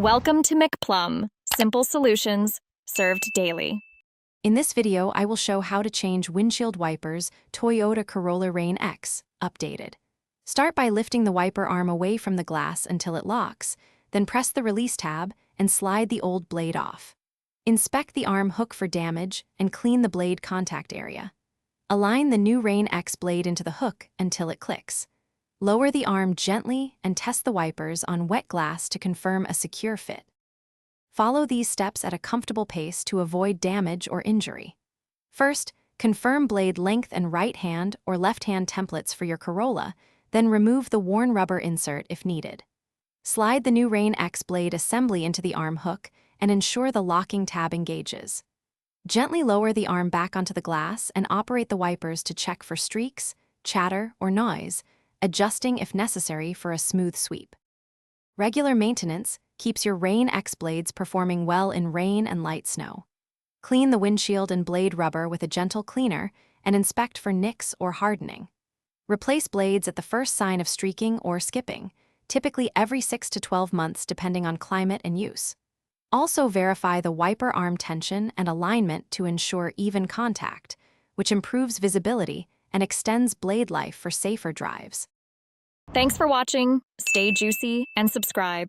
Welcome to McPlum, simple solutions served daily. In this video, I will show how to change windshield wipers Toyota Corolla Rain X, updated. Start by lifting the wiper arm away from the glass until it locks, then press the release tab and slide the old blade off. Inspect the arm hook for damage and clean the blade contact area. Align the new Rain X blade into the hook until it clicks. Lower the arm gently and test the wipers on wet glass to confirm a secure fit. Follow these steps at a comfortable pace to avoid damage or injury. First, confirm blade length and right hand or left hand templates for your Corolla, then remove the worn rubber insert if needed. Slide the new Rain X blade assembly into the arm hook and ensure the locking tab engages. Gently lower the arm back onto the glass and operate the wipers to check for streaks, chatter, or noise, adjusting if necessary for a smooth sweep. Regular maintenance keeps your Rain X blades performing well in rain and light snow. Clean the windshield and blade rubber with a gentle cleaner and inspect for nicks or hardening. Replace blades at the first sign of streaking or skipping, typically every 6 to 12 months depending on climate and use. Also verify the wiper arm tension and alignment to ensure even contact, which improves visibility and extends blade life for safer drives. Thanks for watching. Stay juicy and subscribe.